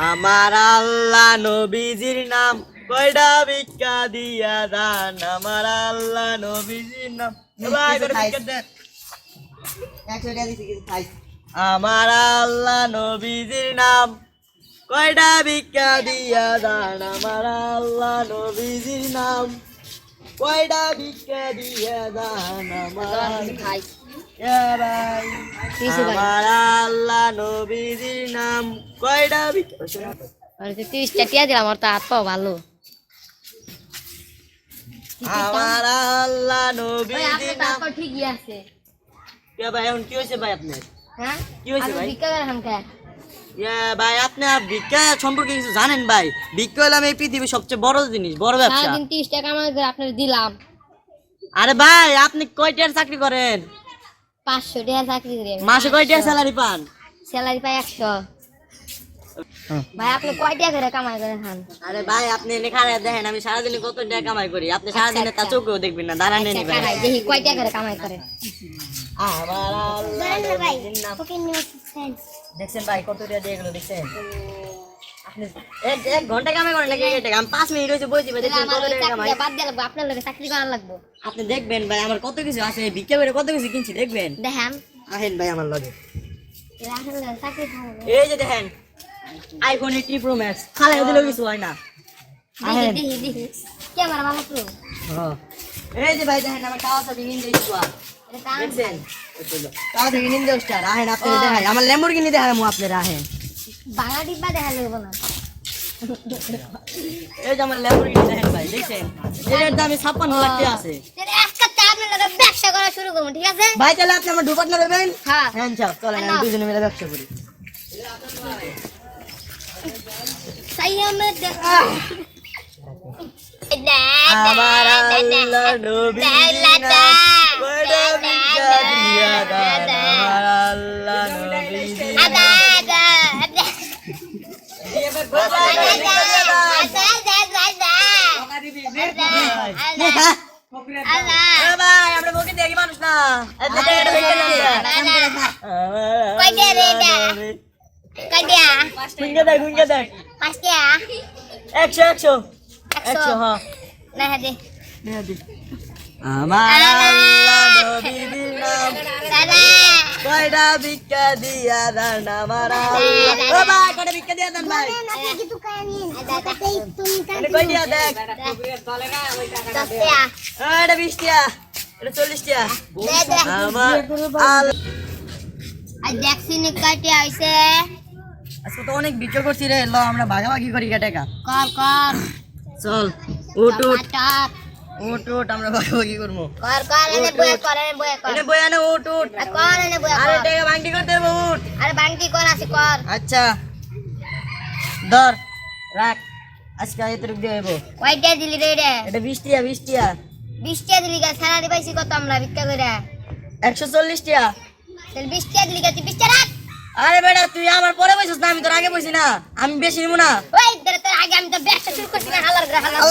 আমার আল্লাহ নবীজির নাম কয়টা ভিক্ষা দিয়া দান আমার আল্লাহ নবীজির নাম আমার আল্লাহ নবীজির নাম কয়টা ভিক্ষা দিয়া দান আমার আল্লাহ নবীজির নাম কয়টা ভিক্ষা দিয়া দান আমার আল্লাহ নবীজির নাম কয়টা ভিক্ষা 30টা টিয়া দিলাম আমার তো হাত পাও ভালো আমার আল্লাহ নবীজির নাম ঠিকই আছে কে ভাই এখন কি হইছে ভাই আপনার হ্যাঁ কি হইছে ভাই ভিক্ষা করে হামকা ভাই আপনি ভিক্ষা সম্পর্কে কিছু জানেন ভাই ভিক্ষা হলাম এই পৃথিবীর সবচেয়ে বড় জিনিস বড় ব্যবসা সারাদিন 30 টাকা কামাই করে আপনার দিলাম আরে ভাই আপনি কয়টার চাকরি করেন 500 টাকা চাকরি করি মাসে কয়টার স্যালারি পান স্যালারি পাই 100 ভাই আপনি কয় টাকা করে কামাই করে খান আরে ভাই আপনি এখানে দেখেন আমি সারাদিনে কত টাকা কামাই করি আপনি সারাদিনে তা চোখেও দেখবেন না দাঁড়ান নেই ভাই দেখি কয় টাকা করে কামাই করে আমার আল্লাহ নবীজির নাম দেখছেন ভাই কত টাকা দিয়ে গেল দেখছেন আপনি এক ঘন্টা কামাই করেন নাকি টাকা আমি 5 মিনিট হইছে বইছি ভাই দেখছেন কত টাকা কামাই বাদ দিয়ে লাগবে আপনার লগে চাকরি করা লাগবে আপনি দেখবেন ভাই আমার কত কিছু আছে ভিক্ষা করে কত কিছু কিনছি দেখবেন দেখেন আহেন ভাই আমার লগে আসলে চাকরি খাবো এই যে দেখেন আইফোন 80 প্রো ম্যাক্স খালাই দিলেও কিছু হয় না আহেন দেখি ক্যামেরা ভালো তো হ্যাঁ এই যে ভাই দেখেন আমার কাওয়াসাকি নিনজা স্টার দেখছেন কাওয়াসাকি নিনজা স্টার আহেন আপনি দেখাই আমার ল্যাম্বরগিনি দেখামু আপনারা আহেন বাংলা ডিব্বা দেখা লাগবে না এই যে আমার ল্যাম্বরগিনি দেখেন ভাই দেখছেন এর দাম 56 লাখ টাকা আছে একটা চা আপনার লগে ব্যবসা করা শুরু করব ঠিক আছে ভাই তাহলে আপনি আমার দুপাট না দেবেন হ্যাঁ হ্যাঁ চল চলেন আমরা দুজনে মিলে ব্যবসা করি সাইয়ামে দেখ আমার আল্লাহ নবীজির নাম বড় ভিক্ষা দিয়া দান আমার আল্লাহ নবীজির ভাই আমরা বকে দেখি মানুষ না গুনকে দেখ 5 টাকা 100 হ্যাঁ আমার আল্লাহ নবীজির নাম কয়টা ভিক্ষা দিয়া দান আমার আল্লাহ ও ভাই কয়টা ভিক্ষা দিয়া দান ভাই কয় দিয়া দেখ এটা 20 টাকা এটা 40 টাকা আমার আজ দেখছিনি কাটে আইছে আজকে তো অনেক ভিক্ষা করছি রে ল আমরা ভাগাভাগি করি টাকা কর চল উঠ আমরা ভাগাভাগি করবো এনে বয়ে কর এনে বই আনে উঠ কর এনে বয়ে আরে টাকা ভাঙটি করতে হবে উঠ আরে বাংটি কর আছে কর আচ্ছা ধর রাখ আজকে এতটুক দিয়ে দেবো কয়টা দিলি রে এটা 20 টাকা 20 টাকা দিলি গা স্যালারি পাইছি কত আমরা ভিক্ষা কইরা 140 টাকা তাহলে 20 টাকা দিলি গা তুই 20 টাকা রাখ আরে বেটা তুই আমার পরে বসছিস না আমি তোর আগে বসি না আমি বেশি নিব না ওই তোর আগে আমি তো ব্যবসা শুরু করছি না হালার হালার